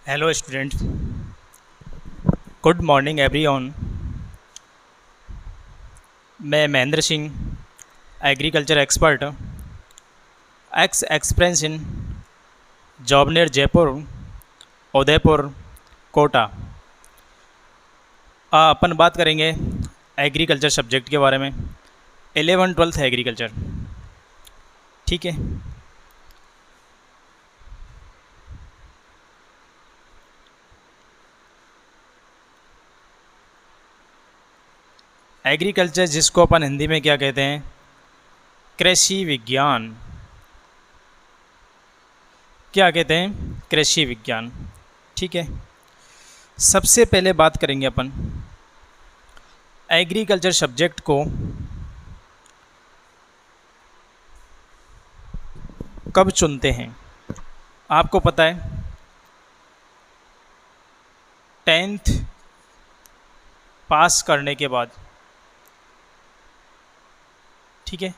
Hello student, good morning everyone. मैं Mahendra Singh, agriculture expert, ex experience in job near Jaipur, Udaipur, Kota. अपन बात करेंगे एग्रीकल्चर सब्जेक्ट के बारे में। 11th-12th एग्रीकल्चर, ठीक है। एग्रीकल्चर जिसको अपन हिंदी में क्या कहते हैं, कृषि विज्ञान। क्या कहते हैं? कृषि विज्ञान, ठीक है। सबसे पहले बात करेंगे अपन एग्रीकल्चर सब्जेक्ट को कब चुनते हैं। आपको पता है 10th पास करने के बाद, ठीक है,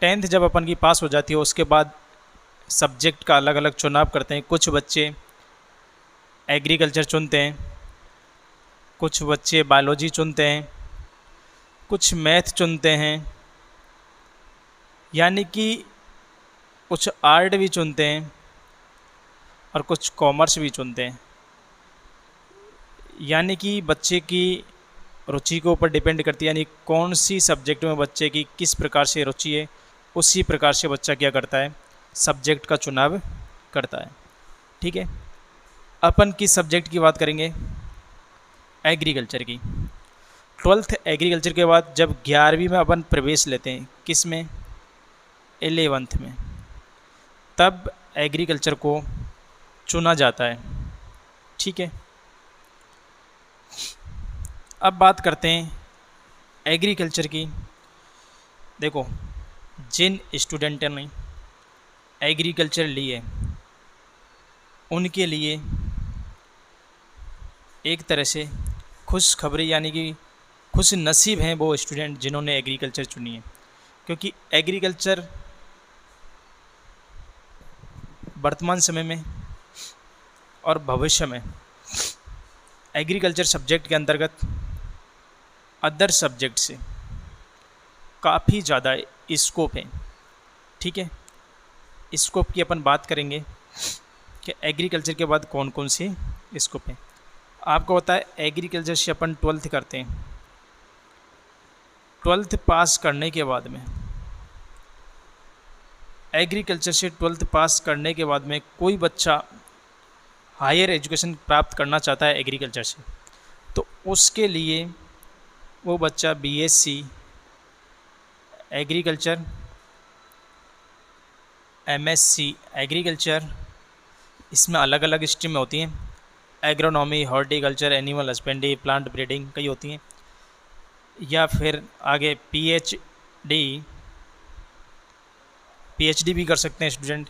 10th जब अपन की पास हो जाती है उसके बाद सब्जेक्ट का अलग अलग चुनाव करते हैं। कुछ बच्चे एग्रीकल्चर चुनते हैं, कुछ बच्चे बायोलॉजी चुनते हैं, कुछ मैथ चुनते हैं, यानी कि कुछ आर्ट भी चुनते हैं और कुछ कॉमर्स भी चुनते हैं। यानी कि बच्चे की रुचि के ऊपर डिपेंड करती है, यानी कौन सी सब्जेक्ट में बच्चे की किस प्रकार से रुचि है, उसी प्रकार से बच्चा क्या करता है, सब्जेक्ट का चुनाव करता है, ठीक है। अपन किस सब्जेक्ट की बात करेंगे? एग्रीकल्चर की। 12th एग्रीकल्चर के बाद जब 11वीं में अपन प्रवेश लेते हैं, किस में? 11th में, तब एग्रीकल्चर को चुना जाता है, ठीक है। अब बात करते हैं एग्रीकल्चर की। देखो, जिन स्टूडेंटों ने एग्रीकल्चर ली है उनके लिए एक तरह से खुशखबरी, यानी कि खुश नसीब हैं वो स्टूडेंट जिन्होंने एग्रीकल्चर चुनी है, क्योंकि एग्रीकल्चर वर्तमान समय में और भविष्य में एग्रीकल्चर सब्जेक्ट के अंतर्गत अदर सब्जेक्ट से काफ़ी ज़्यादा स्कोप है, ठीक है। स्कोप की अपन बात करेंगे कि एग्रीकल्चर के बाद कौन कौन सी स्कोप है। आपको पता है एग्रीकल्चर से अपन 12th करते हैं। 12th पास करने के बाद में, एग्रीकल्चर से 12th पास करने के बाद में कोई बच्चा हायर एजुकेशन प्राप्त करना चाहता है एग्रीकल्चर से, तो उसके लिए वो बच्चा बीएससी एग्रीकल्चर, एमएससी एग्रीकल्चर, इसमें अलग अलग स्ट्रीम होती हैं, agronomy, horticulture, animal husbandry, plant breeding, कई होती हैं, या फिर आगे पीएचडी भी कर सकते हैं स्टूडेंट,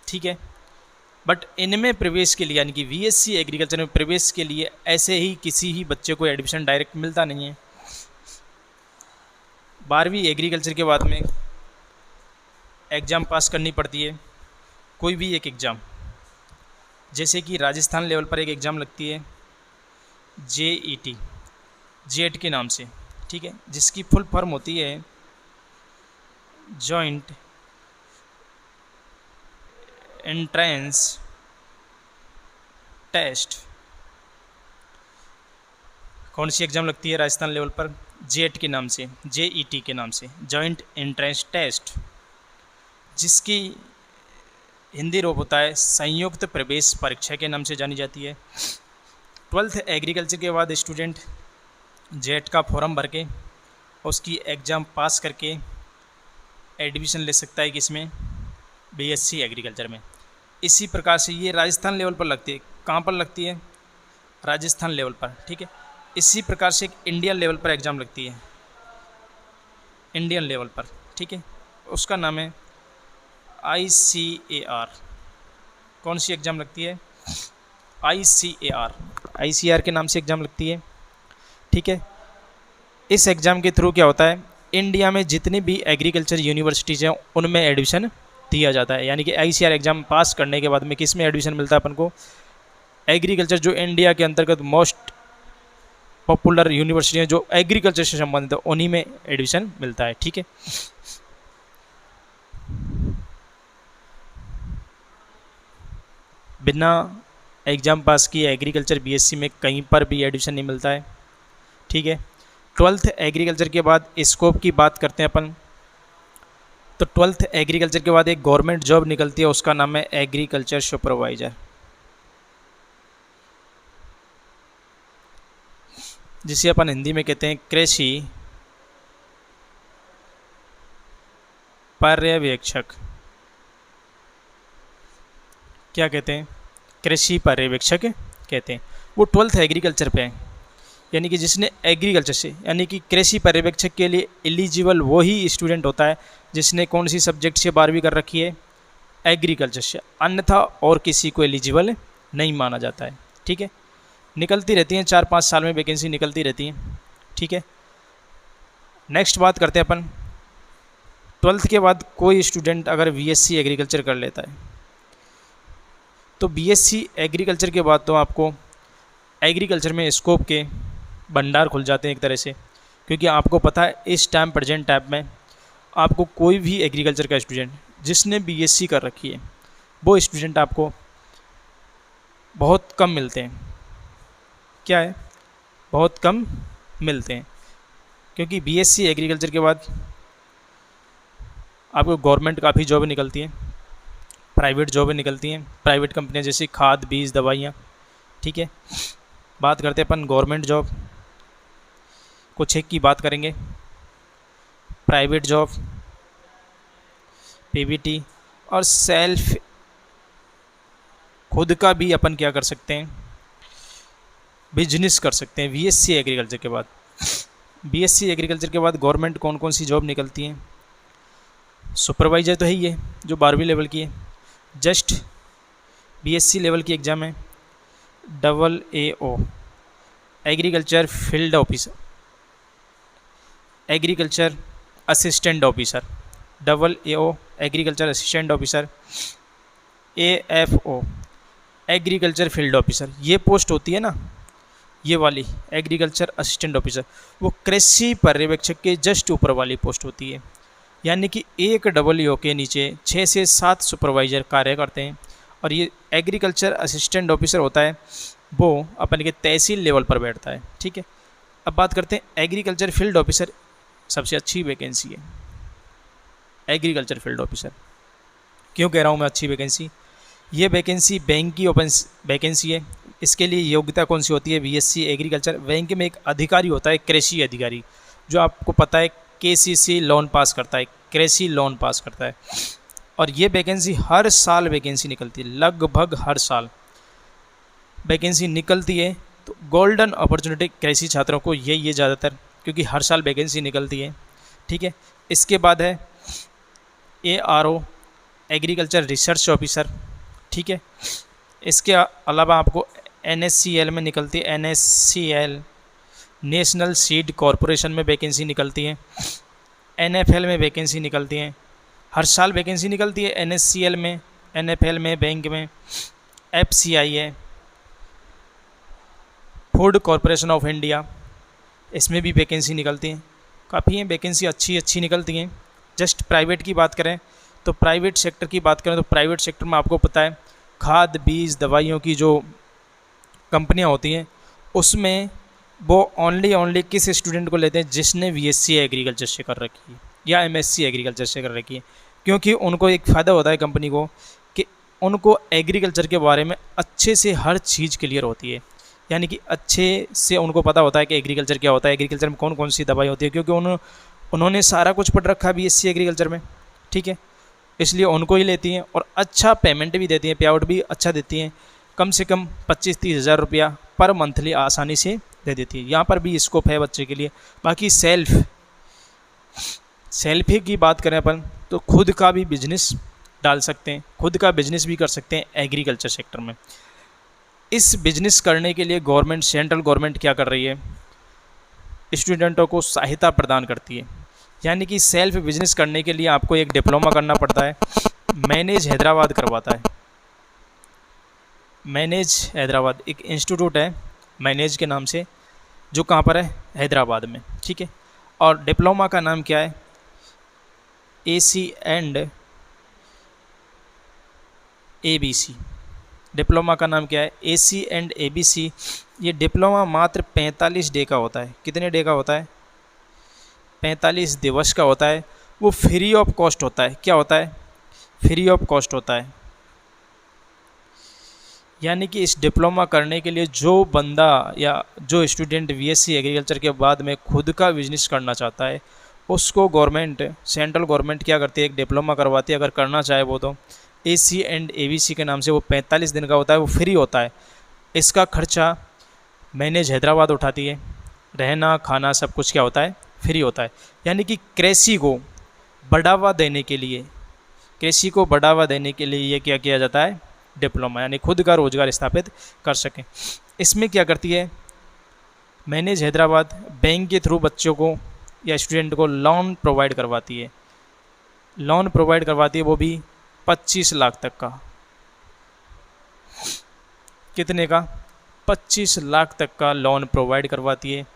ठीक है। बट इनमें प्रवेश के लिए, यानी कि बीएससी एग्रीकल्चर में प्रवेश के लिए ऐसे ही किसी ही बच्चे को एडमिशन डायरेक्ट मिलता नहीं है। 12वीं एग्रीकल्चर के बाद में एग्ज़ाम पास करनी पड़ती है, कोई भी एक एग्ज़ाम। जैसे कि राजस्थान लेवल पर एक एग्ज़ाम लगती है जेईटी, जेट के नाम से, ठीक है, जिसकी फुल फॉर्म होती है जॉइंट एंट्रेंस टेस्ट। कौन सी एग्ज़ाम लगती है राजस्थान लेवल पर? जेट के नाम से, जेईटी के नाम से, जॉइंट एंट्रेंस टेस्ट, जिसकी हिंदी रूप होता है संयुक्त प्रवेश परीक्षा के नाम से जानी जाती है। 12th एग्रीकल्चर के बाद स्टूडेंट जेट का फॉर्म भर के उसकी एग्ज़ाम पास करके एडमिशन ले सकता है, किसमें? बीएससी एग्रीकल्चर में। इसी प्रकार से ये राजस्थान लेवल पर लगती है। कहाँ पर लगती है? राजस्थान लेवल पर, ठीक है। इसी प्रकार से एक इंडियन लेवल पर एग्ज़ाम लगती है, इंडियन लेवल पर, ठीक है, उसका नाम है ICAR। कौन सी एग्ज़ाम लगती है? ICAR के नाम से एग्ज़ाम लगती है, ठीक है। इस एग्ज़ाम के थ्रू क्या होता है, इंडिया में जितनी भी एग्रीकल्चर यूनिवर्सिटीज़ हैं उनमें एडमिशन दिया जाता है। यानी कि ICAR एग्ज़ाम पास करने के बाद में किस में एडमिशन मिलता है अपन को? एग्रीकल्चर, जो इंडिया के अंतर्गत मोस्ट पॉपुलर यूनिवर्सिटी है जो एग्रीकल्चर से संबंधित है, उन्हीं में एडमिशन मिलता है। ठीक है, बिना एग्ज़ाम पास किए एग्रीकल्चर BSc में कहीं पर भी एडमिशन नहीं मिलता है। ठीक है, 12th एग्रीकल्चर के बाद स्कोप की बात करते हैं अपन। तो 12th एग्रीकल्चर के बाद एक गवर्नमेंट जॉब निकलती है, उसका नाम है एग्रीकल्चर सुपरवाइज़र, जिसे अपन हिंदी में कहते हैं कृषि पर्यवेक्षक। क्या कहते हैं? कृषि पर्यवेक्षक कहते हैं। वो 12th एग्रीकल्चर पे है, यानी कि जिसने एग्रीकल्चर से, यानी कि कृषि पर्यवेक्षक के लिए एलिजिबल वो ही स्टूडेंट होता है जिसने कौन सी सब्जेक्ट से 12वीं कर रखी है? एग्रीकल्चर से, अन्यथा और किसी को एलिजिबल नहीं माना जाता है। ठीक है, निकलती रहती हैं, 4-5 साल में वैकेंसी निकलती रहती हैं। ठीक है, नेक्स्ट बात करते हैं अपन। 12th के बाद कोई स्टूडेंट अगर BSc एग्रीकल्चर कर लेता है, तो BSc एग्रीकल्चर के बाद तो आपको एग्रीकल्चर में स्कोप के भंडार खुल जाते हैं एक तरह से, क्योंकि आपको पता है इस टाइम प्रेजेंट टाइम में आपको कोई भी एग्रीकल्चर का स्टूडेंट जिसने BSc कर रखी है, वो स्टूडेंट आपको बहुत कम मिलते हैं। क्या है? बहुत कम मिलते हैं, क्योंकि BSc एग्रीकल्चर के बाद आपको गवर्नमेंट काफ़ी जॉब निकलती हैं, प्राइवेट जॉबें निकलती हैं, प्राइवेट कंपनियां जैसे खाद, बीज, दवाइयाँ। ठीक है, बात करते हैं अपन गवर्नमेंट जॉब, कुछ एक की बात करेंगे। प्राइवेट जॉब, PBT और सेल्फ, खुद का भी अपन क्या कर सकते हैं? बिजनेस कर सकते हैं। BSc एग्रीकल्चर के बाद, BSc एग्रीकल्चर के बाद गवर्नमेंट कौन कौन सी जॉब निकलती हैं? सुपरवाइज़र तो है ही है, जो 12वीं लेवल की है, जस्ट BSc लेवल की एग्ज़ाम है। AAO agriculture field officer, agriculture assistant officer, AAO agriculture assistant officer, AFO agriculture field officer. ये पोस्ट होती है ना, ये वाली एग्रीकल्चर असिस्टेंट ऑफिसर, वो कृषि पर्यवेक्षक के जस्ट ऊपर वाली पोस्ट होती है। यानी कि एक AAO के नीचे 6 से 7 सुपरवाइज़र कार्य करते हैं, और ये एग्रीकल्चर असिस्टेंट ऑफिसर होता है, वो अपन के तहसील लेवल पर बैठता है। ठीक है, अब बात करते हैं एग्रीकल्चर फील्ड ऑफिसर, सबसे अच्छी वैकेंसी है एग्रीकल्चर फील्ड ऑफिसर। क्यों कह रहा हूँ मैं अच्छी वैकेंसी? ये वैकेंसी बैंक की ओपन वैकेंसी है। इसके लिए योग्यता कौन सी होती है? BSc agriculture. बैंक में एक अधिकारी होता है, कृषि अधिकारी, जो आपको पता है KCC लोन पास करता है, कृषि लोन पास करता है। और ये वैकेंसी हर साल वैकेंसी निकलती है, लगभग हर साल वैकेंसी निकलती है। तो गोल्डन अपॉर्चुनिटी कृषि छात्रों को यही है ज़्यादातर, क्योंकि हर साल वैकेंसी निकलती है। ठीक है, इसके बाद है ARO एग्रीकल्चर रिसर्च ऑफिसर। ठीक है, इसके अलावा आपको NSCL में निकलती है, NSCL नेशनल सीड कॉरपोरेशन में वैकेंसी निकलती है, NFL में वैकेंसी निकलती हैं, हर साल वैकेंसी निकलती है NSCL में, NFL में, बैंक में, FCI है, फूड कॉरपोरेशन ऑफ इंडिया, इसमें भी वैकेंसी निकलती हैं। काफ़ी हैं वैकेंसी, अच्छी निकलती हैं। जस्ट प्राइवेट की बात करें तो प्राइवेट सेक्टर की बात करें तो प्राइवेट सेक्टर में आपको पता है खाद, बीज, दवाइयों की जो कंपनियां होती हैं, उसमें वो ओनली किस स्टूडेंट को लेते हैं? जिसने BSc एग्रीकल्चर से कर रखी है या MSc एग्रीकल्चर से कर रखी है, क्योंकि उनको एक फ़ायदा होता है कंपनी को कि उनको एग्रीकल्चर के बारे में अच्छे से हर चीज़ क्लियर होती है। यानी कि अच्छे से उनको पता होता है कि एग्रीकल्चर क्या होता है, एग्रीकल्चर में कौन कौन सी दवाई होती है, क्योंकि उन्होंने सारा कुछ पढ़ रखा है BSc एग्रीकल्चर में। ठीक है, इसलिए उनको ही लेती हैं और अच्छा पेमेंट भी देती हैं, पे आउट भी अच्छा देती हैं, कम से कम 25-30 हज़ार रुपया पर मंथली आसानी से दे देती है। यहाँ पर भी स्कोप है बच्चे के लिए। बाकी सेल्फ की बात करें अपन तो खुद का भी बिजनेस डाल सकते हैं, खुद का बिजनेस भी कर सकते हैं एग्रीकल्चर सेक्टर में। इस बिजनेस करने के लिए गवर्नमेंट, सेंट्रल गवर्नमेंट क्या कर रही है? स्टूडेंटों को सहायता प्रदान करती है। यानी कि सेल्फ बिजनेस करने के लिए आपको एक डिप्लोमा करना पड़ता है, मैनेज हैदराबाद करवाता है। मैनेज हैदराबाद एक इंस्टीट्यूट है मैनेज के नाम से, जो कहाँ पर है, हैदराबाद में, ठीक है। और डिप्लोमा का नाम क्या है, AC एंड ABC। डिप्लोमा का नाम क्या है, AC एंड ABC। ये डिप्लोमा मात्र 45 डे का होता है। कितने डे का होता है, 45 दिवस का होता है। वो फ्री ऑफ कॉस्ट होता है। क्या होता है, फ्री ऑफ कॉस्ट होता है। यानी कि इस डिप्लोमा करने के लिए जो बंदा या जो स्टूडेंट BSc एग्रीकल्चर के बाद में खुद का बिजनेस करना चाहता है, उसको गवर्नमेंट, सेंट्रल गवर्नमेंट क्या करती है, एक डिप्लोमा करवाती है। अगर करना चाहे वो तो AC एंड ABC के नाम से, वो 45 दिन का होता है, वो फ्री होता है। इसका खर्चा मैनेज हैदराबाद उठाती है। रहना खाना सब कुछ क्या होता है, फ्री होता है। यानी कि कृषि को बढ़ावा देने के लिए, कृषि को बढ़ावा देने के लिए ये क्या किया जाता है, डिप्लोमा, यानी खुद का रोजगार स्थापित कर सकें। इसमें क्या करती है मैनेज हैदराबाद, बैंक के थ्रू बच्चों को या स्टूडेंट को लोन प्रोवाइड करवाती है। लोन प्रोवाइड करवाती है, वो भी 25 लाख तक का। कितने का, 25 लाख तक का लोन प्रोवाइड करवाती है,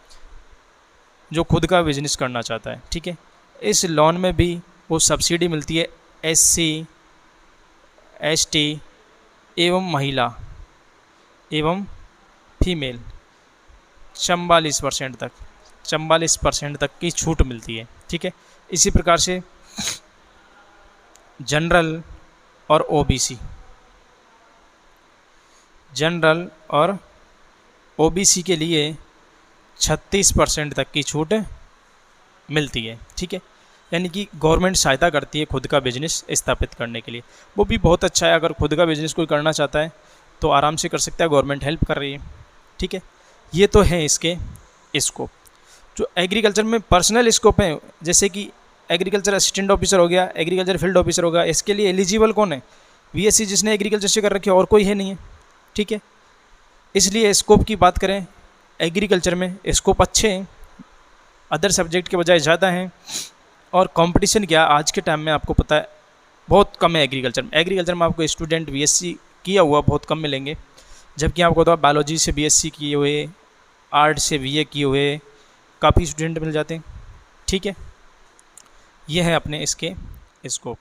जो खुद का बिजनेस करना चाहता है, ठीक है। इस लोन में भी वो सब्सिडी मिलती है SC ST एवं महिला एवं फीमेल 44% तक, 44% तक की छूट मिलती है, ठीक है। इसी प्रकार से जनरल और OBC, जनरल और OBC के लिए 36% तक की छूट मिलती है, ठीक है। यानी कि गवर्नमेंट सहायता करती है खुद का बिजनेस स्थापित करने के लिए। वो भी बहुत अच्छा है। अगर खुद का बिजनेस कोई करना चाहता है तो आराम से कर सकता है, गवर्नमेंट हेल्प कर रही है, ठीक है। ये तो है इसके स्कोप। जो एग्रीकल्चर में पर्सनल स्कोप है, जैसे कि एग्रीकल्चर असिस्टेंट ऑफिसर हो गया, एग्रीकल्चर फील्ड ऑफिसर हो गया, इसके लिए एलिजिबल कौन है, BSc जिसने एग्रीकल्चर से कर रखी है, और कोई है नहीं है, ठीक है। इसलिए स्कोप की बात करें, एग्रीकल्चर में स्कोप अच्छे हैं, अदर सब्जेक्ट के बजाय ज़्यादा हैं। और कंपटीशन क्या आज के टाइम में आपको पता है बहुत कम है एग्रीकल्चर में। एग्रीकल्चर में आपको स्टूडेंट BSc किया हुआ बहुत कम मिलेंगे, जबकि आपको तो बायोलॉजी से BSc किए हुए, आर्ट से BA किए हुए काफ़ी स्टूडेंट मिल जाते हैं, ठीक है। ये है अपने इसके स्कोप।